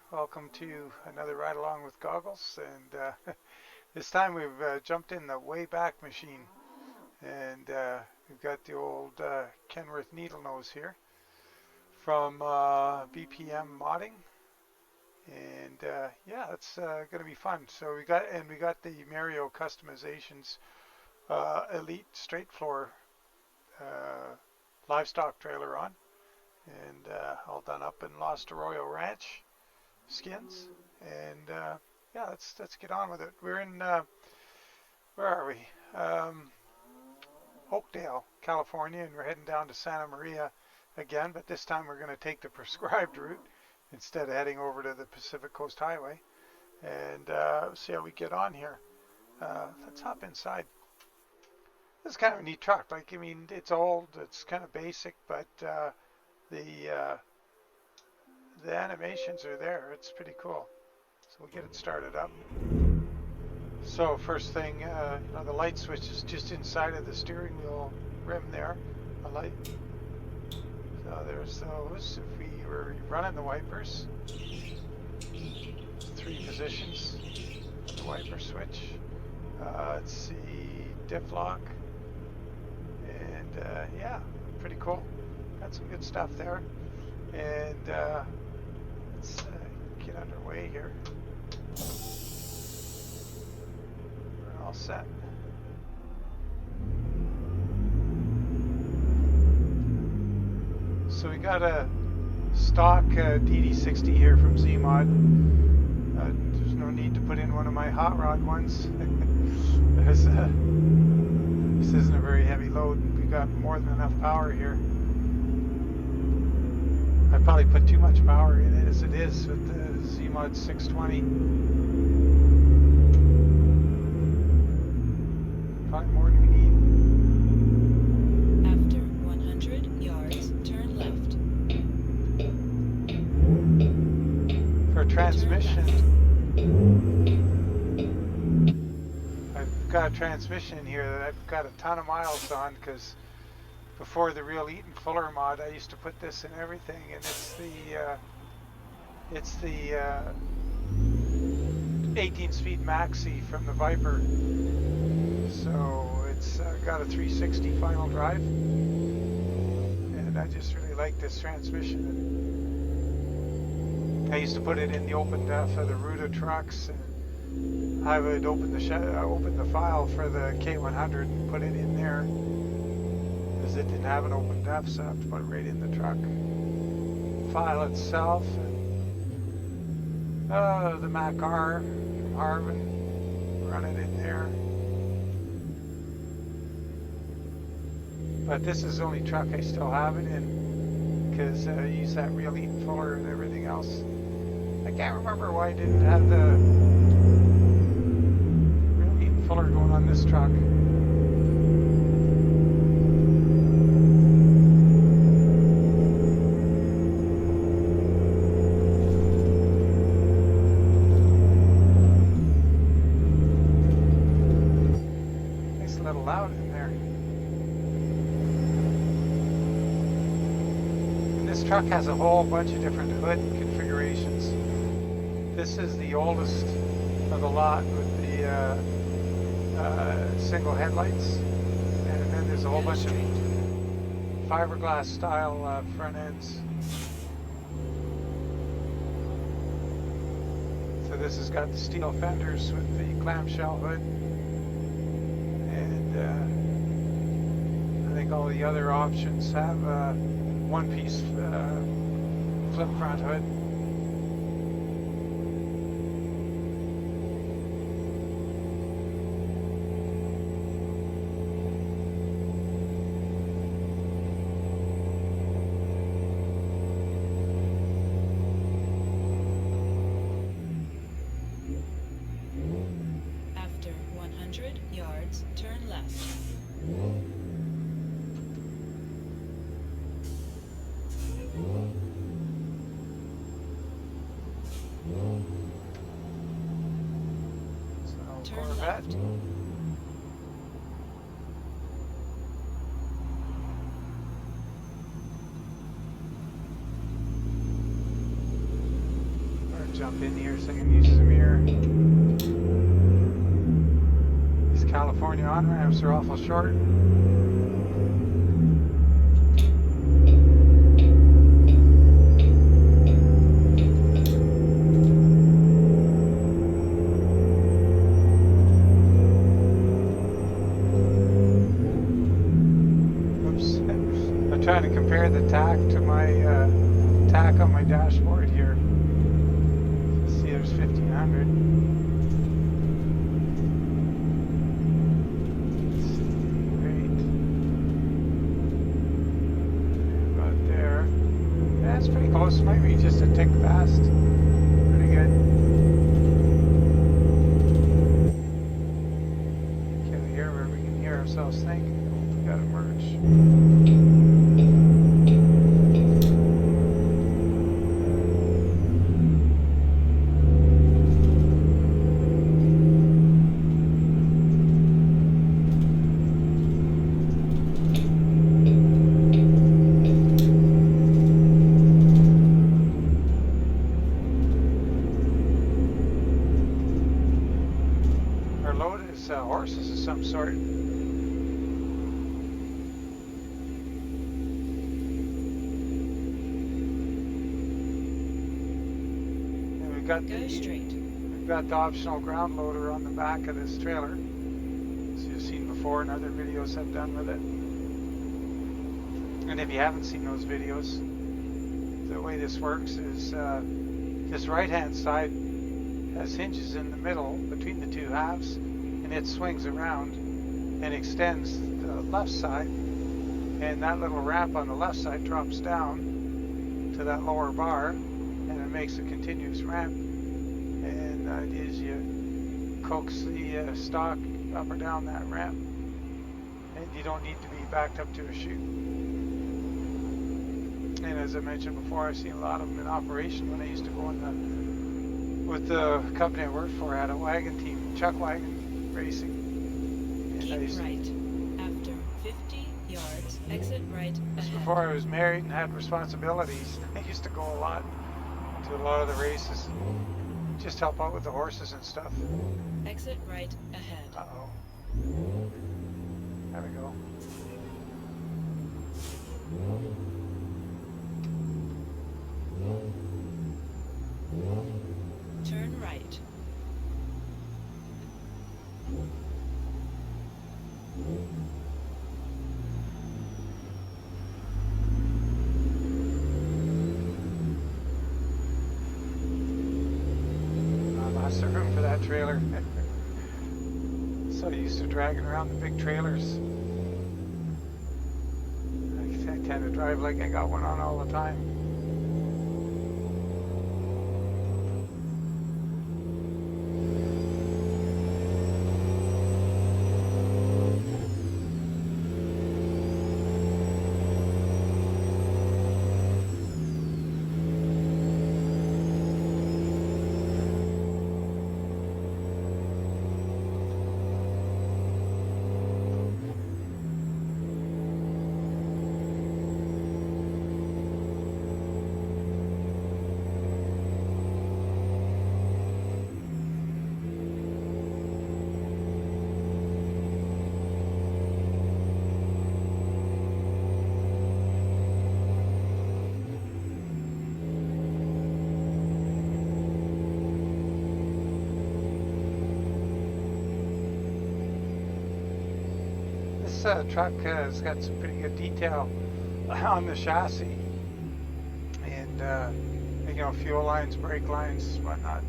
Welcome to another ride along with Goggles, and this time we've jumped in the Waaay Back machine, and we've got the old Kenworth needle nose here from BPM Modding, and yeah, it's going to be fun. So we got the Mario customizations Elite straight floor livestock trailer on, and all done up in Lost Arroyo Ranch skins, and yeah, let's get on with it. We're in where are we? Oakdale, California, and we're heading down to Santa Maria again, but this time we're going to take the prescribed route instead of heading over to the Pacific Coast Highway, and see how we get on here. Let's hop inside. This is kind of a neat truck. Like, I mean, it's old, it's kind of basic, but the animations are there. It's pretty cool. So we'll get it started up. So first thing, the light switch is just inside of the steering wheel rim there. A light. So there's those. If we were running the wipers, 3 positions. The wiper switch. Let's see, diff lock. And yeah, pretty cool. Got some good stuff there. And let's get underway here. We're all set. So we got a stock DD60 here from ZeeMods. There's no need to put in one of my hot rod ones. This isn't a very heavy load. We got more than enough power here. I probably put too much power in it as it is with the ZeeMods 620. Probably more than we need. After 100 yards, turn left. For transmission, I've got a transmission here that I've got a ton of miles on, because before the real Eaton Fuller mod, I used to put this in everything, and it's the 18-speed maxi from the Viper. So it's got a 360 final drive, and I just really like this transmission. I used to put it in the open def of the Ruta trucks, and I would open the file for the K100 and put it in there. It didn't have an open def, so I have to put it right in the truck. File itself, and the Mac R from Harvin, run it in there. But this is the only truck I still have it in, because I use that real Eaton Fuller and everything else. I can't remember why I didn't have the real Eaton Fuller going on this truck. Loud in there. And this truck has a whole bunch of different hood configurations. This is the oldest of the lot with the single headlights, and then there's a whole bunch of fiberglass style front ends. So this has got the steel fenders with the clamshell hood. I think all the other options have a one-piece flip front hood. After 100 yards, turn left. So Corvette. jump in here so I can use the mirror. These California on-ramps are awful short. Trying to compare the tack to my tack on my dashboard here. See, there's 1500. Great. About there. Yeah, that's pretty close. Might be just a tick fast. Pretty good. Can we hear where we can hear ourselves think? We gotta merge. Horses of some sort. And we've got the optional ground loader on the back of this trailer, as you've seen before in other videos I've done with it. And if you haven't seen those videos, the way this works is this right hand side has hinges in the middle between the two halves, and it swings around and extends the left side, and that little ramp on the left side drops down to that lower bar, and it makes a continuous ramp. And the idea is you coax the stock up or down that ramp, and you don't need to be backed up to a chute. And as I mentioned before, I've seen a lot of them in operation when I used to go with the company I worked for. I had a wagon team, chuck wagon racing. And keep right. After 50 yards, exit right ahead. Before I was married and had responsibilities, I used to go a lot to a lot of the races. Just help out with the horses and stuff. Exit right ahead. Uh-oh. There we go. Turn right. Lots of room for that trailer. So used to dragging around the big trailers. I tend to drive like I got one on all the time. This truck has got some pretty good detail on the chassis, and you know, fuel lines, brake lines, whatnot.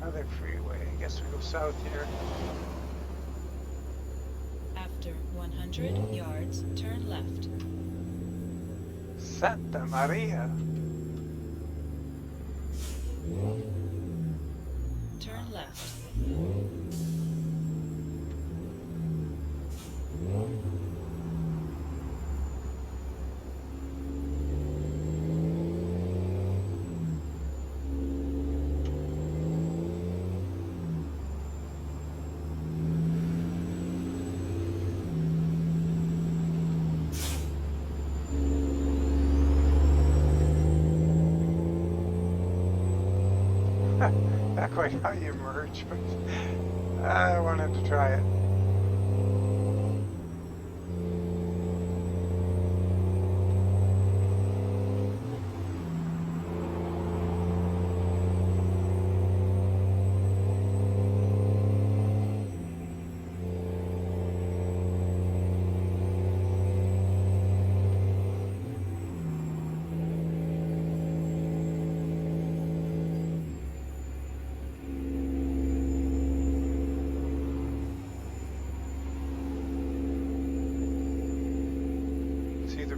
Another freeway. I guess we go south here. After 100 yards, turn left. Santa Maria. Turn left. Not quite how you merge, but I wanted to try it.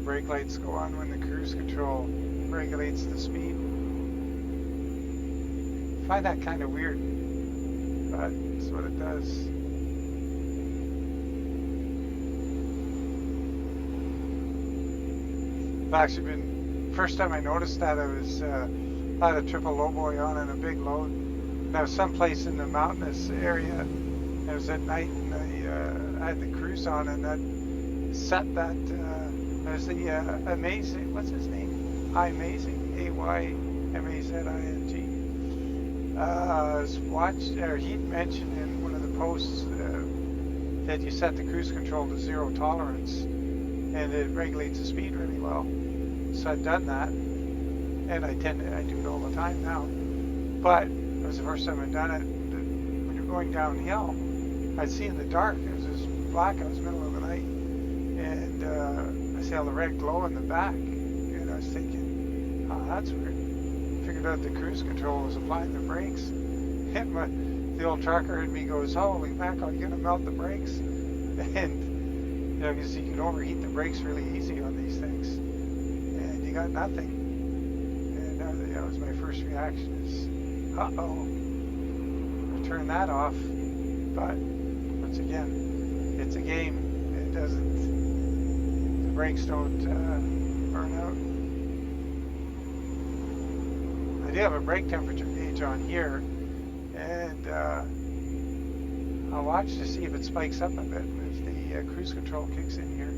Brake lights go on when the cruise control regulates the speed. I find that kind of weird, but it's what it does. I've actually been, first time I noticed that I was, I had a triple lowboy on and a big load. And I was someplace in the mountainous area, and it was at night, and I had the cruise on, and that set that, there's the amazing, what's his name? Amazing, A-Y-M-A-Z-I-N-G. Watched, or he'd mentioned in one of the posts that you set the cruise control to 0 tolerance, and it regulates the speed really well. So I'd done that, and I do it all the time now. But it was the first time I'd done it. When you're going downhill, I'd see in the dark. It was just black. It was middle of the night, and I see all the red glow in the back, and I was thinking, oh, that's weird. Figured out the cruise control was applying the brakes. And the old trucker in me goes, holy mackerel, you're gonna melt the brakes. And you know, because you can overheat the brakes really easy on these things, and you got nothing. And that was my first reaction is, uh-oh, I turned that off. But once again, it's a game. It doesn't. Brakes don't burn out. I do have a brake temperature gauge on here, and I'll watch to see if it spikes up a bit as the cruise control kicks in here.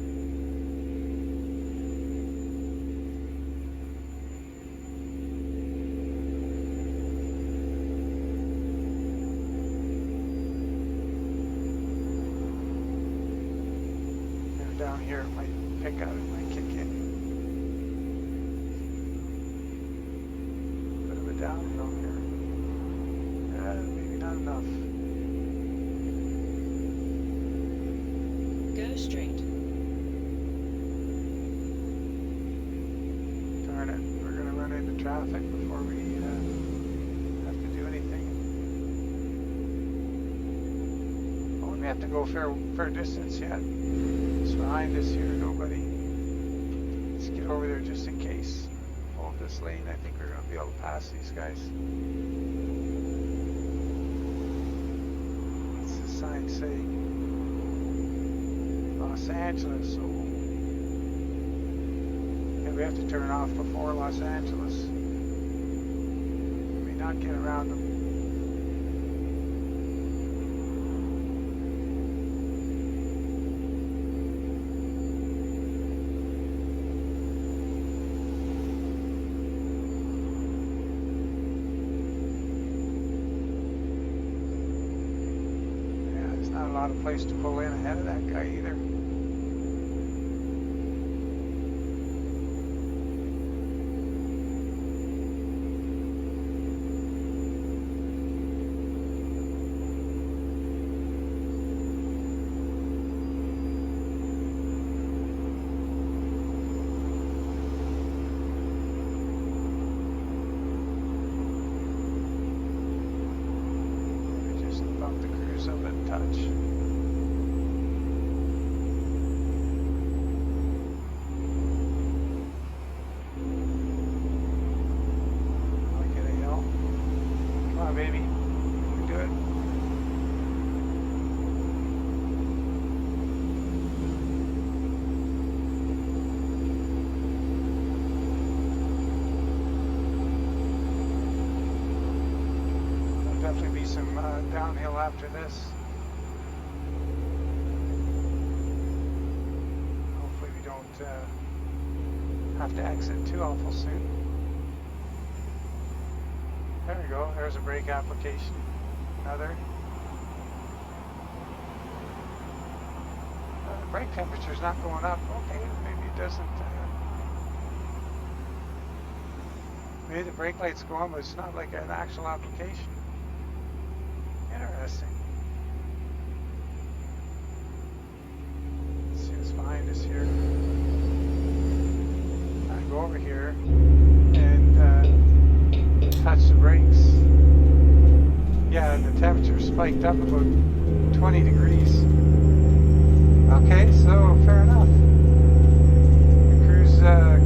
And down here it might pick up, it might kick in. Bit of a downhill here. Maybe not enough. Go straight. Darn it, we're going to run into traffic before we have to do anything. Oh, we have to go fair distance yet. It's behind us here, nobody. Let's get over there just in case. Hold this lane, I think we're going to be able to pass these guys. What's the sign say? Los Angeles. Oh. Yeah, we have to turn off before Los Angeles. We may not get around them. Not a place to pull in ahead of that guy either. Just bump the cruise up a touch. Baby, we do it. There'll definitely be some downhill after this. Hopefully we don't have to exit too awful soon. There we go. There's a brake application. Another. The brake temperature's not going up. Okay, maybe it doesn't. Maybe the brake light's go on, but it's not like an actual application. Interesting. Let's see what's behind us here. I go over here and touch the brakes. Yeah, the temperature spiked up about 20 degrees. Okay, so fair enough. The cruise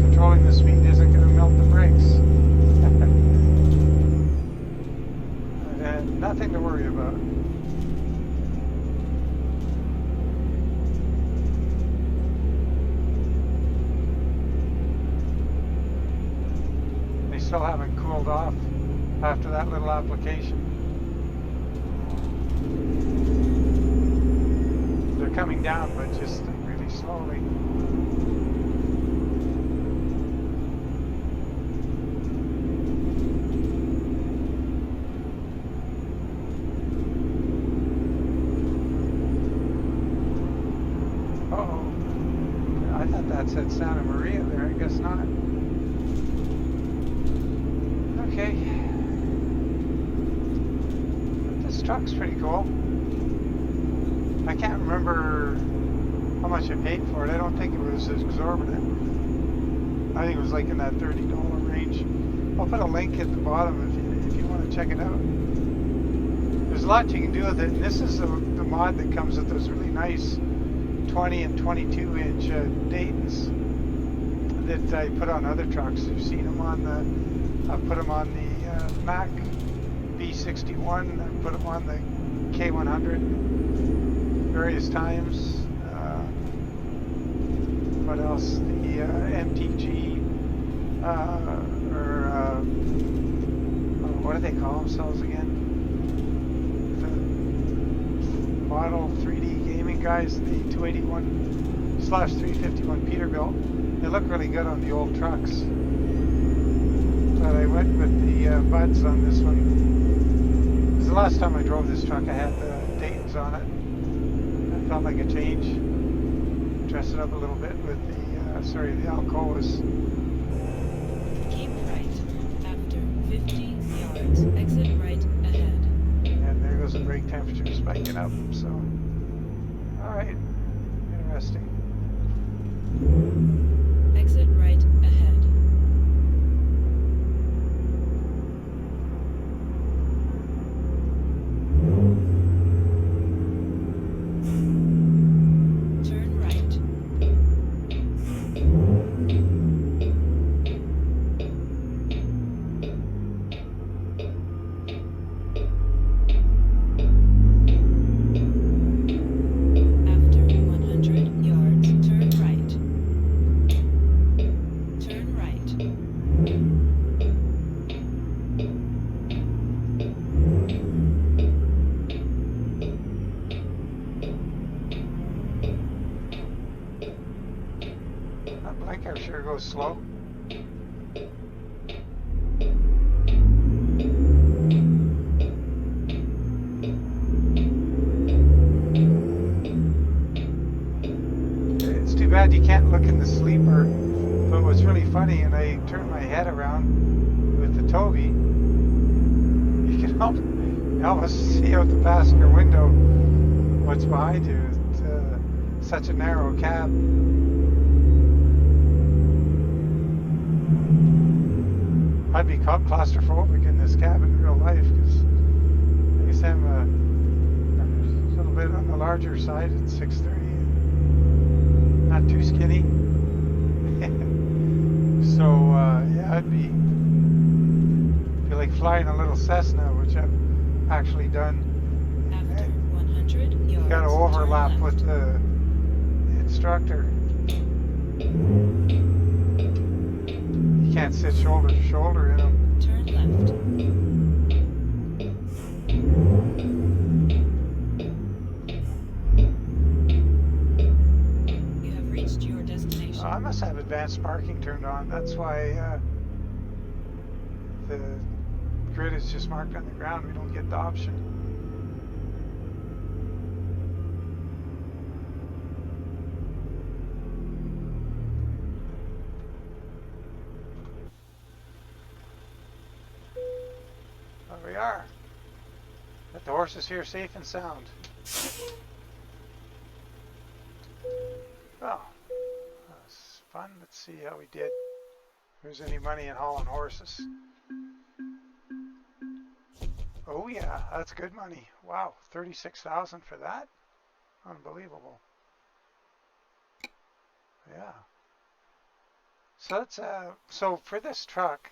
controlling the speed isn't going to melt the brakes. Nothing to worry about. They still haven't cooled off after that little application. They're coming down, but just really slowly. That said Santa Maria there, I guess not. Okay. But this truck's pretty cool. I can't remember how much I paid for it. I don't think it was exorbitant. I think it was like in that $30 range. I'll put a link at the bottom if you want to check it out. There's a lot you can do with it, and this is the mod that comes with those really nice 20 and 22 inch Daytons that I put on other trucks. You've seen them on the, I put them on the Mack B61, I put them on the K100 various times. What else? The MTG, what do they call themselves again? The model 3D gaming guys, the 281/351 Peterbilt. They look really good on the old trucks. But I went with the buds on this one. Because the last time I drove this truck, I had the Daytons on it. I felt like a change. Dress it up a little bit with the, the Alcoas. Keep right. After 50 yards, exit right ahead. And there goes the brake temperature spiking up, so. Alright, interesting. Exit right ahead. Turn right. After 100 yards, turn right. Turn right. That blinker sure goes slow. It's too bad you can't look in the sleeper. But what's really funny, and I turned my head around with the Toby, you can almost see out the passenger window what's behind you. It's such a narrow cab. I'd be claustrophobic in this cab in real life because I guess I'm a little bit on the larger side at 6'3", not too skinny. So yeah, I'd be like flying a little Cessna, which I've actually done. After 100 yards, Got to overlap turn left. with the instructor. You can't sit shoulder to shoulder in them. Turn left. You have reached your destination. I must have advanced parking turned on. That's why the grid is just marked on the ground, we don't get the option. There we are. Got the horses here safe and sound. Oh, that's fun. Let's see how we did. If there's any money in hauling horses. Oh yeah, that's good money. Wow, 36,000 for that? Unbelievable. Yeah. So that's so for this truck,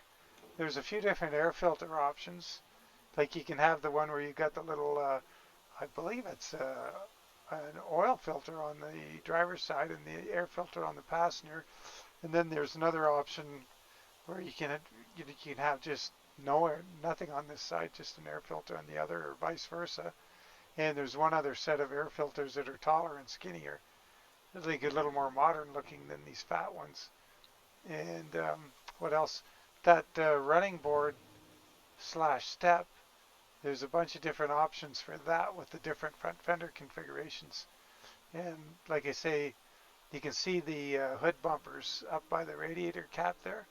there's a few different air filter options. Like you can have the one where you got the little, I believe it's an oil filter on the driver's side and the air filter on the passenger. And then there's another option where you can have just nothing on this side, just an air filter on the other, or vice versa. And there's one other set of air filters that are taller and skinnier. They're like a little more modern looking than these fat ones. And what else? That running board / step, there's a bunch of different options for that with the different front fender configurations. And like I say, you can see the hood bumpers up by the radiator cap there.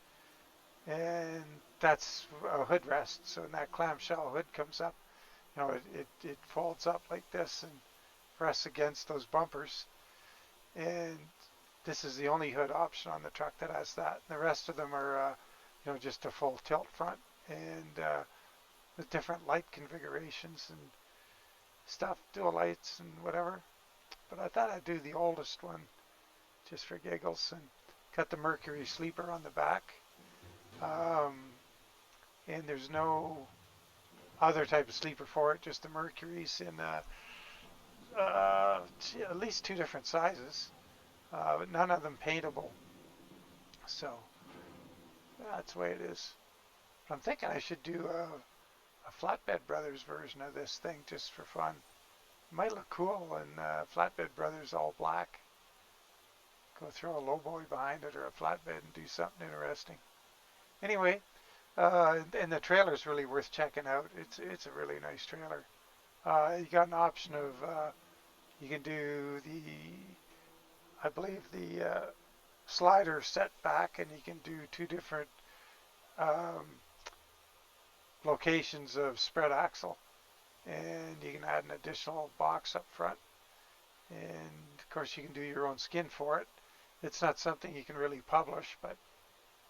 And that's a hood rest. So when that clamshell hood comes up, you know, it folds up like this and rests against those bumpers. And this is the only hood option on the truck that has that. The rest of them are, you know, just a full tilt front and with different light configurations and stuff, dual lights and whatever. But I thought I'd do the oldest one just for giggles, and got the Mercury sleeper on the back. And there's no other type of sleeper for it, just the Mercuries in at least 2 different sizes, but none of them paintable. So that's the way it is. But I'm thinking I should do a Flatbed Brothers version of this thing just for fun. It might look cool in Flatbed Brothers all black. Go throw a lowboy behind it or a flatbed and do something interesting. Anyway, and the trailer's really worth checking out. It's a really nice trailer. You got an option of you can do I believe the slider set back, and you can do 2 different locations of spread axle, and you can add an additional box up front, and of course you can do your own skin for it. It's not something you can really publish, but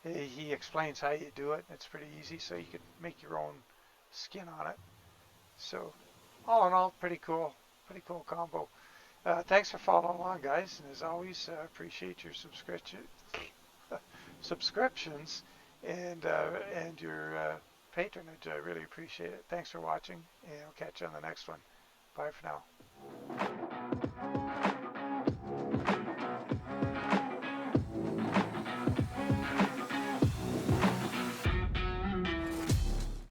he explains how you do it. It's pretty easy, so you can make your own skin on it. So all in all, pretty cool combo. Thanks for following along, guys, and as always, appreciate your subscriptions and your patronage. I really appreciate it. Thanks for watching, and I'll catch you on the next one. Bye for now.